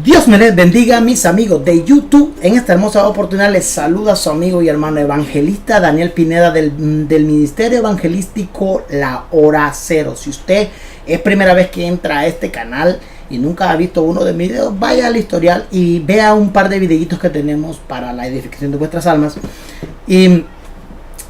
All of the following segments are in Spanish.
Dios me les bendiga, mis amigos de YouTube. En esta hermosa oportunidad les saluda su amigo y hermano evangelista Daniel Pineda del Ministerio Evangelístico La Hora Cero. Si usted es primera vez que entra a este canal y nunca ha visto uno de mis videos, vaya al historial y vea un par de videitos que tenemos para la edificación de vuestras almas. Y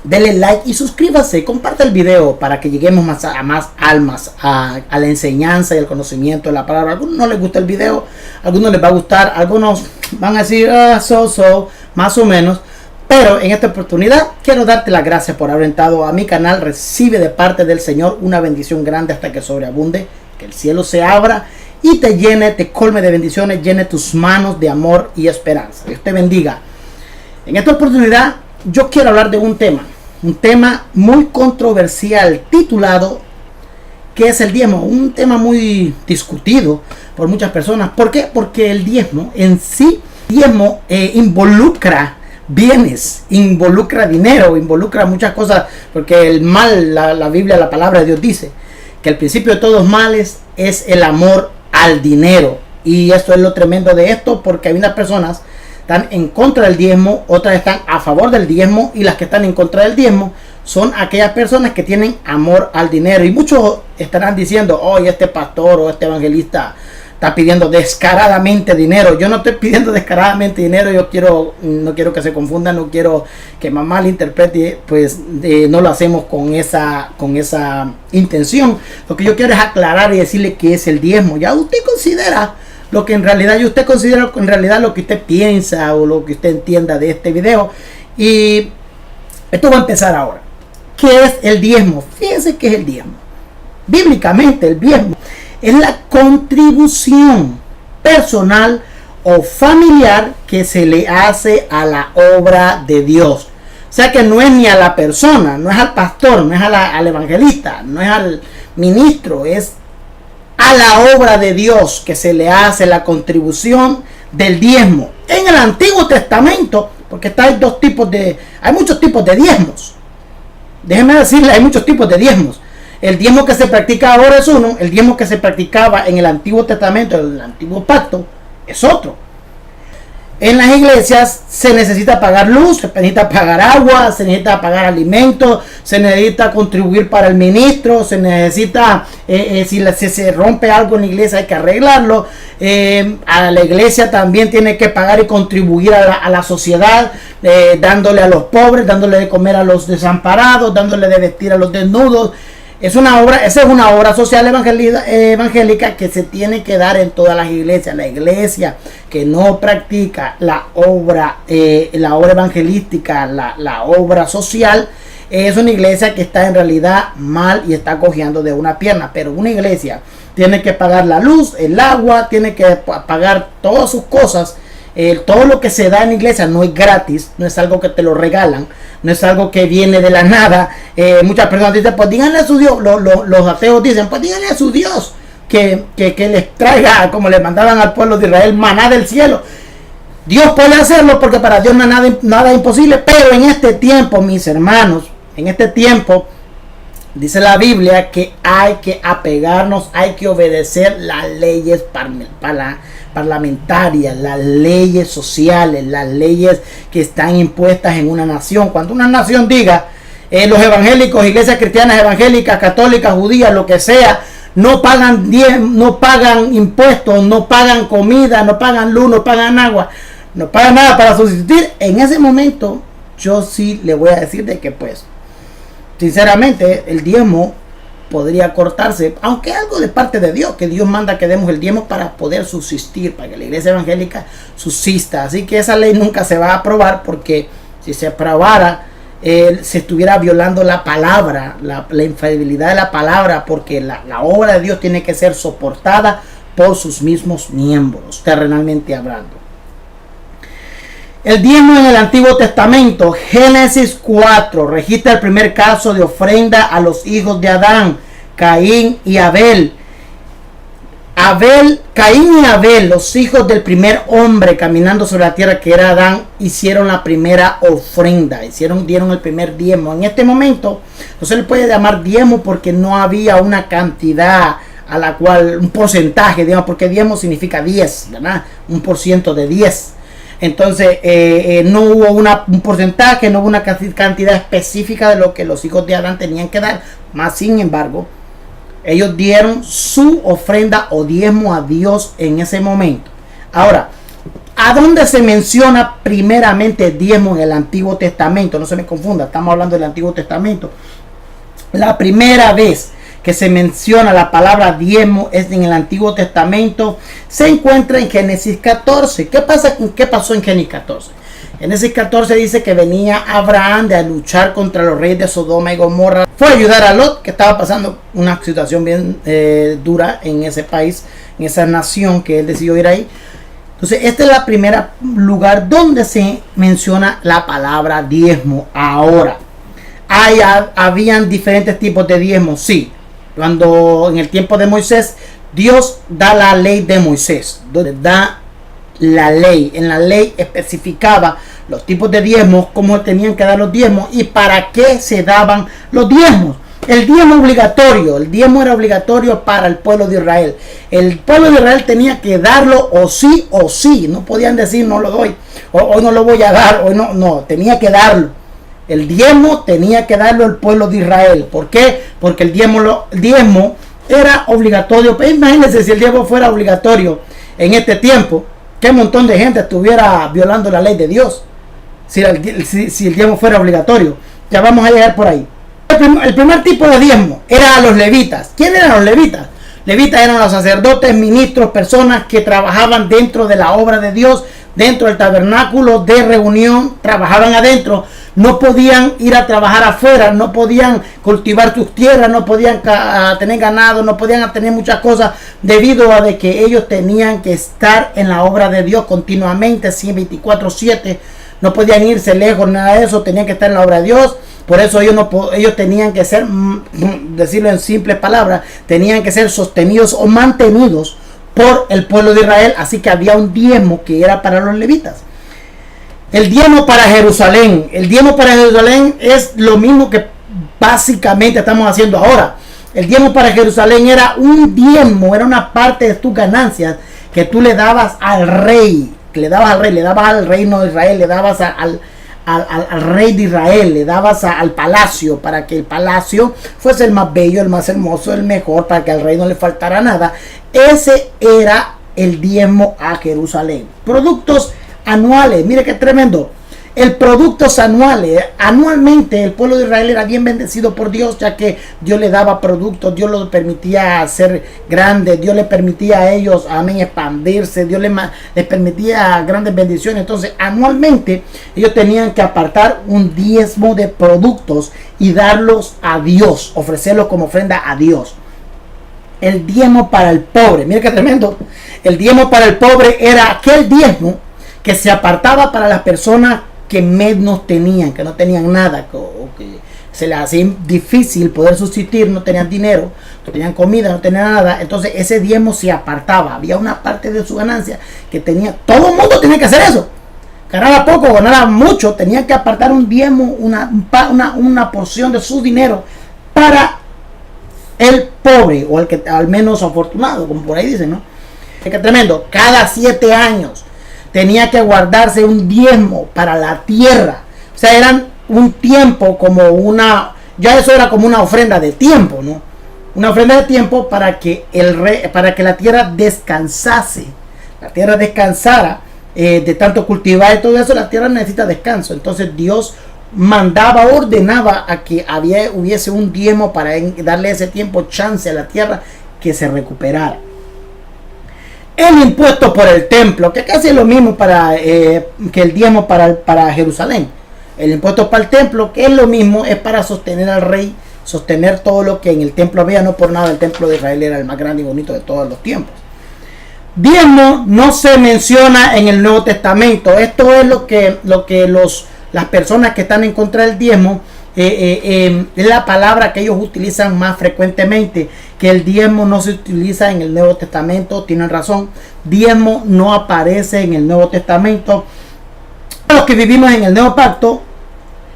denle like y suscríbase, comparte el video para que lleguemos a más almas, a la enseñanza y el conocimiento de la palabra. A algunos no les gusta el video, a algunos les va a gustar, algunos van a decir más o menos. Pero en esta oportunidad quiero darte las gracias por haber entrado a mi canal. Recibe de parte del Señor una bendición grande hasta que sobreabunde, que el cielo se abra y te llene, te colme de bendiciones, llene tus manos de amor y esperanza. Dios te bendiga. En esta oportunidad yo quiero hablar de un tema muy controversial titulado ¿qué es el diezmo? Un tema muy discutido por muchas personas. ¿Por qué? Porque el diezmo en sí, involucra bienes, involucra dinero, involucra muchas cosas, porque el mal, la Biblia, la palabra de Dios dice que el principio de todos males es el amor al dinero. Y esto es lo tremendo de esto, porque hay unas personas están en contra del diezmo, otras están a favor del diezmo, y las que están en contra del diezmo son aquellas personas que tienen amor al dinero. Y muchos estarán diciendo, oye, este pastor o este evangelista está pidiendo descaradamente dinero. Yo no estoy pidiendo descaradamente dinero. No quiero que se confundan, no quiero que me malinterprete, pues no lo hacemos con esa intención. Lo que yo quiero es aclarar y decirle que es el diezmo. Ya usted considera lo que en realidad lo que usted piensa o lo que usted entienda de este video. Y esto va a empezar ahora. ¿Qué es el diezmo? Fíjense qué es el diezmo. Bíblicamente, el diezmo es la contribución personal o familiar que se le hace a la obra de Dios. O sea que no es ni a la persona, no es al pastor, no es al evangelista, no es al ministro, es a la obra de Dios que se le hace la contribución del diezmo. En el Antiguo Testamento, porque hay muchos tipos de diezmos. Déjenme decirle, hay muchos tipos de diezmos. El diezmo que se practica ahora es uno, el diezmo que se practicaba en el Antiguo Testamento, el Antiguo Pacto, es otro. En las iglesias se necesita pagar luz, se necesita pagar agua, se necesita pagar alimentos, se necesita contribuir para el ministro, se necesita, si se rompe algo en la iglesia hay que arreglarlo. A la iglesia también tiene que pagar y contribuir a la sociedad, dándole a los pobres, dándole de comer a los desamparados, dándole de vestir a los desnudos. Esa es una obra social evangélica que se tiene que dar en todas las iglesias. La iglesia que no practica la obra evangelística, la obra social, es una iglesia que está en realidad mal y está cojeando de una pierna. Pero una iglesia tiene que pagar la luz, el agua, tiene que pagar todas sus cosas. Todo lo que se da en la iglesia no es gratis, no es algo que te lo regalan, no es algo que viene de la nada. Muchas personas dicen, pues díganle a su Dios, los ateos dicen, pues díganle a su Dios que les traiga, como le mandaban al pueblo de Israel, maná del cielo. Dios puede hacerlo porque para Dios no es nada imposible, pero en este tiempo, mis hermanos, en este tiempo, dice la Biblia que hay que apegarnos, hay que obedecer las leyes parlamentarias, las leyes sociales, las leyes que están impuestas en una nación. Cuando una nación diga, los evangélicos, iglesias cristianas evangélicas, católicas, judías, lo que sea, no pagan impuestos, no pagan comida, no pagan luz, no pagan agua, no pagan nada para subsistir, en ese momento yo sí le voy a decir de que pues sinceramente el diezmo podría cortarse, aunque algo de parte de Dios, que Dios manda que demos el diezmo para poder subsistir, para que la iglesia evangélica subsista. Así que esa ley nunca se va a aprobar, porque si se aprobara, se estuviera violando la palabra, la infalibilidad de la palabra, porque la obra de Dios tiene que ser soportada por sus mismos miembros, terrenalmente hablando. El diezmo en el Antiguo Testamento, Génesis 4, registra el primer caso de ofrenda a los hijos de Adán, Caín y Abel. Caín y Abel, los hijos del primer hombre caminando sobre la tierra que era Adán, hicieron la primera ofrenda, dieron el primer diezmo. En este momento no se le puede llamar diezmo porque no había una cantidad a la cual un porcentaje, digamos, porque diezmo significa 10, ¿verdad? Un por ciento de 10. Entonces no hubo un porcentaje, no hubo una cantidad específica de lo que los hijos de Adán tenían que dar. Más sin embargo, ellos dieron su ofrenda o diezmo a Dios en ese momento. Ahora, ¿a dónde se menciona primeramente diezmo en el Antiguo Testamento? No se me confunda, estamos hablando del Antiguo Testamento. La primera vez que se menciona la palabra diezmo es en el Antiguo Testamento, se encuentra en Génesis 14. ¿Qué pasó en Génesis 14? Génesis 14 dice que venía Abraham de luchar contra los reyes de Sodoma y Gomorra. Fue a ayudar a Lot, que estaba pasando una situación bien dura en ese país, en esa nación que él decidió ir ahí. Entonces, este es el primer lugar donde se menciona la palabra diezmo. Ahora, habían diferentes tipos de diezmo, sí. Cuando en el tiempo de Moisés, Dios da la ley de Moisés, donde da la ley. En la ley especificaba los tipos de diezmos, cómo tenían que dar los diezmos y para qué se daban los diezmos. El diezmo obligatorio, el diezmo era obligatorio para el pueblo de Israel. El pueblo de Israel tenía que darlo o sí. No podían decir no lo doy, o no lo voy a dar, o no, tenía que darlo. El diezmo tenía que darlo el pueblo de Israel. ¿Por qué? Porque el diezmo era obligatorio. Pues imagínense si el diezmo fuera obligatorio en este tiempo, qué montón de gente estuviera violando la ley de Dios. Si el diezmo fuera obligatorio. Ya vamos a llegar por ahí. El primer tipo de diezmo era a los levitas. ¿Quién eran los levitas? Levitas eran los sacerdotes, ministros, personas que trabajaban dentro de la obra de Dios, dentro del tabernáculo de reunión, trabajaban adentro. No podían ir a trabajar afuera, no podían cultivar sus tierras, no podían tener ganado, no podían tener muchas cosas debido a de que ellos tenían que estar en la obra de Dios continuamente, 24/7. No podían irse lejos, nada de eso, tenían que estar en la obra de Dios. Por eso ellos tenían que ser, decirlo en simples palabras, tenían que ser sostenidos o mantenidos por el pueblo de Israel. Así que había un diezmo que era para los levitas. El diezmo para Jerusalén. El diezmo para Jerusalén es lo mismo que básicamente estamos haciendo ahora. El diezmo para Jerusalén era un diezmo, era una parte de tus ganancias que tú le dabas al rey. Le dabas al reino de Israel, le dabas al rey de Israel, le dabas al palacio, para que el palacio fuese el más bello, el más hermoso, el mejor, para que al rey no le faltara nada. Ese era el diezmo a Jerusalén. Productos anuales, mire qué tremendo. El productos anuales, anualmente el pueblo de Israel era bien bendecido por Dios, ya que Dios le daba productos, Dios los permitía ser grandes, Dios les permitía a ellos, amén, expandirse, Dios les permitía grandes bendiciones. Entonces anualmente ellos tenían que apartar un diezmo de productos y darlos a Dios, ofrecerlos como ofrenda a Dios. El diezmo para el pobre, mire qué tremendo. El diezmo para el pobre era aquel diezmo que se apartaba para las personas que menos tenían, que no tenían nada, que se les hacía difícil poder subsistir, no tenían dinero, no tenían comida, no tenían nada. Entonces ese diezmo se apartaba. Había una parte de su ganancia que tenía, todo el mundo tenía que hacer eso. Ganara poco, ganara mucho, tenían que apartar un diezmo, una porción de su dinero para el pobre, o el que al menos afortunado, como por ahí dicen, ¿no? Es que tremendo. Cada 7 años tenía que guardarse un diezmo para la tierra. O sea, eran un tiempo como ya eso era como una ofrenda de tiempo, ¿no? Una ofrenda de tiempo para que para que la tierra descansase. La tierra descansara de tanto cultivar y todo eso. La tierra necesita descanso. Entonces Dios ordenaba a que hubiese un diezmo para darle ese tiempo, chance a la tierra que se recuperara. El impuesto por el templo, que casi es lo mismo que el diezmo para Jerusalén. El impuesto para el templo, que es lo mismo, es para sostener al rey, sostener todo lo que en el templo había. No por nada el templo de Israel era el más grande y bonito de todos los tiempos. Diezmo no se menciona en el Nuevo Testamento. Esto es lo que las personas que están en contra del diezmo, es la palabra que ellos utilizan más frecuentemente, que el diezmo no se utiliza en el Nuevo Testamento. Tienen razón, diezmo no aparece en el Nuevo Testamento. Los que vivimos en el Nuevo Pacto,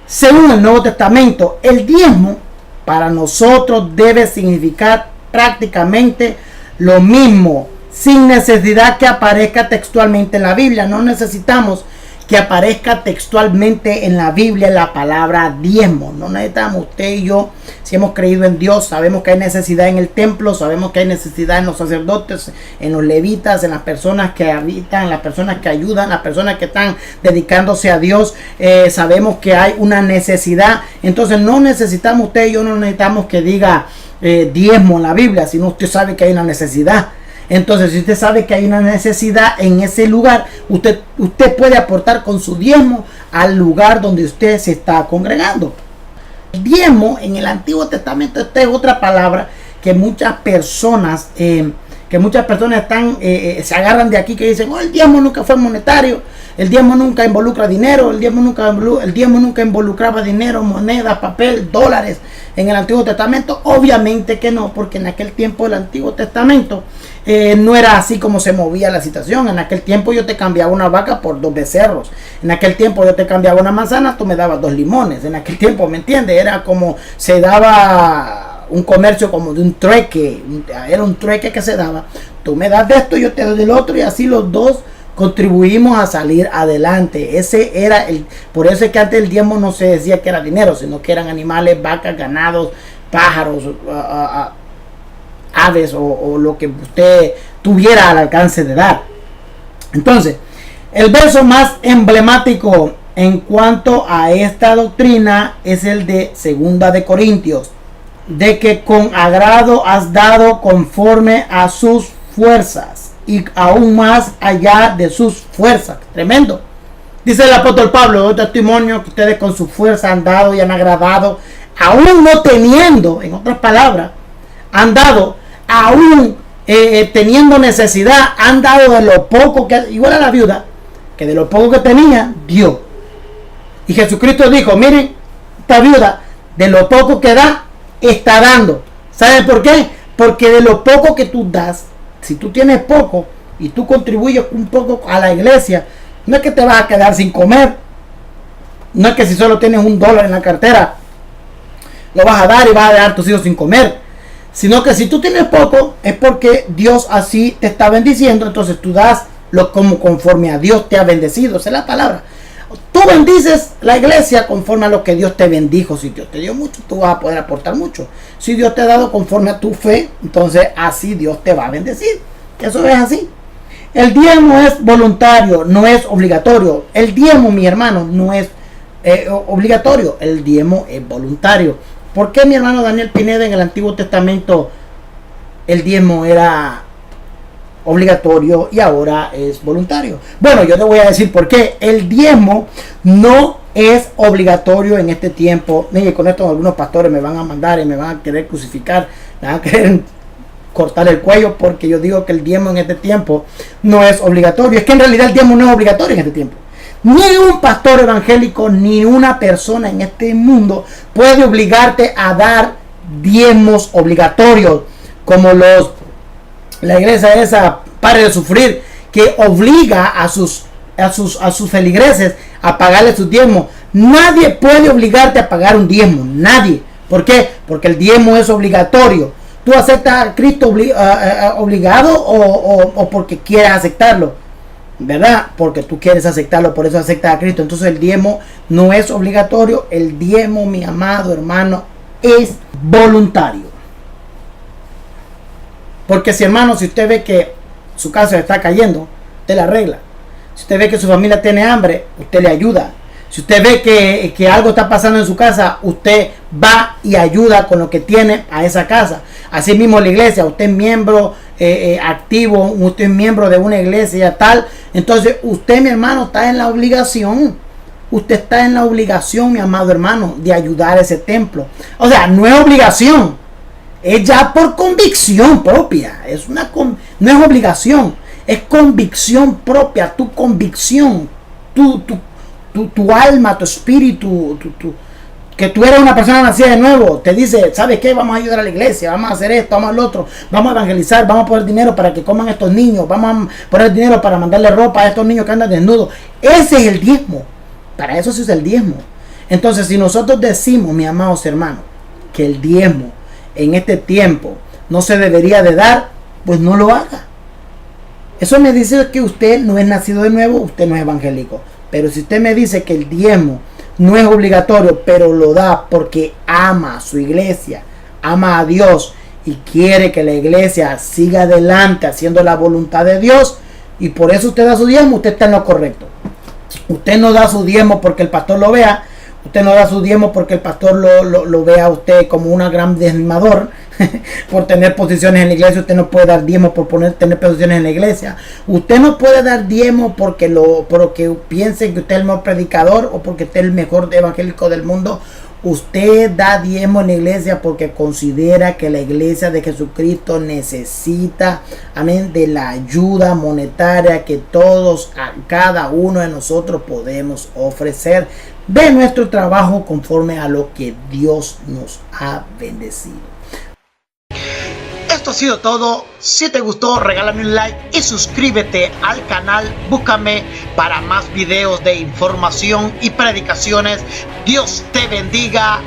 según el Nuevo Testamento, el diezmo para nosotros debe significar prácticamente lo mismo, sin necesidad que aparezca textualmente en la Biblia. No necesitamos que aparezca textualmente en la Biblia la palabra diezmo. No necesitamos. Usted y yo, si hemos creído en Dios, sabemos que hay necesidad en el templo, sabemos que hay necesidad en los sacerdotes, en los levitas, en las personas que habitan, en las personas que ayudan, las personas que están dedicándose a Dios. Sabemos que hay una necesidad. Entonces no necesitamos, usted y yo no necesitamos que diga diezmo en la Biblia, sino usted sabe que hay una necesidad. Entonces, si usted sabe que hay una necesidad en ese lugar, usted puede aportar con su diezmo al lugar donde usted se está congregando. El diezmo en el Antiguo Testamento, esta es otra palabra que muchas personas están, se agarran de aquí, que dicen, oh, el diezmo nunca fue monetario, el diezmo nunca involucra dinero, el diezmo nunca involucraba dinero, monedas, papel, dólares en el Antiguo Testamento. Obviamente que no, porque en aquel tiempo del Antiguo Testamento no era así como se movía la situación. En aquel tiempo yo te cambiaba una vaca por 2 becerros. En aquel tiempo yo te cambiaba una manzana, tú me dabas 2 limones. En aquel tiempo, ¿me entiendes? Era como se daba un comercio como de un trueque. Era un trueque que se daba. Tú me das de esto, yo te doy del otro, y así los dos contribuimos a salir adelante. Ese era por eso es que antes el diezmo no se decía que era dinero, sino que eran animales, vacas, ganados, pájaros, aves o lo que usted tuviera al alcance de dar. Entonces, el verso más emblemático en cuanto a esta doctrina es el de 2 de Corintios, de que con agrado has dado conforme a sus fuerzas y aún más allá de sus fuerzas. Tremendo. Dice el apóstol Pablo, doy testimonio que ustedes con su fuerza han dado y han agradado, aún no teniendo, en otras palabras, han dado, aún teniendo necesidad, han dado de lo poco que, igual a la viuda, que de lo poco que tenía, dio. Y Jesucristo dijo, miren, esta viuda, de lo poco que da, está dando. ¿Saben por qué? Porque de lo poco que tú das, si tú tienes poco y tú contribuyes un poco a la iglesia, no es que te vas a quedar sin comer. No es que si solo tienes $1 en la cartera, lo vas a dar y vas a dejar a tus hijos sin comer. Sino que si tú tienes poco, es porque Dios así te está bendiciendo. Entonces tú das lo como conforme a Dios te ha bendecido. Esa es la palabra. Tú bendices la iglesia conforme a lo que Dios te bendijo. Si Dios te dio mucho, tú vas a poder aportar mucho. Si Dios te ha dado conforme a tu fe, entonces así Dios te va a bendecir. Eso es así. El diezmo es voluntario, no es obligatorio. El diezmo, mi hermano, no es obligatorio. El diezmo es voluntario. ¿Por qué, mi hermano Daniel Pineda, en el Antiguo Testamento el diezmo era obligatorio y ahora es voluntario? Bueno, yo te voy a decir por qué. El diezmo no es obligatorio en este tiempo. Mire, con esto algunos pastores me van a mandar y me van a querer crucificar, me van a querer cortar el cuello porque yo digo que el diezmo en este tiempo no es obligatorio. Es que en realidad el diezmo no es obligatorio en este tiempo. Ni un pastor evangélico ni una persona en este mundo puede obligarte a dar diezmos obligatorios como la iglesia esa, Pare de Sufrir, que obliga a sus feligreses a pagarle sus diezmos. Nadie puede obligarte a pagar un diezmo, nadie. ¿Por qué? Porque el diezmo es obligatorio. ¿Tú aceptas a Cristo obligado o porque quieres aceptarlo? ¿Verdad? Porque tú quieres aceptarlo, por eso aceptas a Cristo. Entonces el diezmo no es obligatorio. El diezmo, mi amado hermano, es voluntario. Porque si, hermano, si usted ve que su casa está cayendo, usted la arregla. Si usted ve que su familia tiene hambre, usted le ayuda. Si usted ve que algo está pasando en su casa, usted va y ayuda con lo que tiene a esa casa. Así mismo la iglesia, usted es miembro activo, usted es miembro de una iglesia tal. Entonces usted, mi hermano, está en la obligación. Usted está en la obligación, mi amado hermano, de ayudar a ese templo. O sea, no es obligación. Es ya por convicción propia. No es obligación. Es convicción propia. Tu convicción. Tu alma, tu espíritu. Que tú eres una persona nacida de nuevo. Te dice, ¿sabes qué? Vamos a ayudar a la iglesia. Vamos a hacer esto, vamos al otro. Vamos a evangelizar. Vamos a poner dinero para que coman estos niños. Vamos a poner dinero para mandarle ropa a estos niños que andan desnudos. Ese es el diezmo. Para eso se usa el diezmo. Entonces, si nosotros decimos, mis amados hermanos, que el diezmo en este tiempo no se debería de dar, pues no lo haga. Eso me dice que usted no es nacido de nuevo, usted no es evangélico. Pero si usted me dice que el diezmo no es obligatorio, pero lo da porque ama a su iglesia, ama a Dios y quiere que la iglesia siga adelante haciendo la voluntad de Dios, y por eso usted da su diezmo, usted está en lo correcto. Usted no da su diezmo porque el pastor lo vea. Usted no da su diezmo porque el pastor lo vea a usted como un gran diezmador por tener posiciones en la iglesia. Usted no puede dar diezmo por tener posiciones en la iglesia. Usted no puede dar diezmo porque piense que usted es el mejor predicador o porque usted es el mejor evangélico del mundo. Usted da diezmo en la iglesia porque considera que la iglesia de Jesucristo necesita, amén, de la ayuda monetaria que cada uno de nosotros podemos ofrecer de nuestro trabajo conforme a lo que Dios nos ha bendecido. Esto ha sido todo. Si te gustó, regálame un like y suscríbete al canal. Búscame para más videos de información y predicaciones. Dios te bendiga.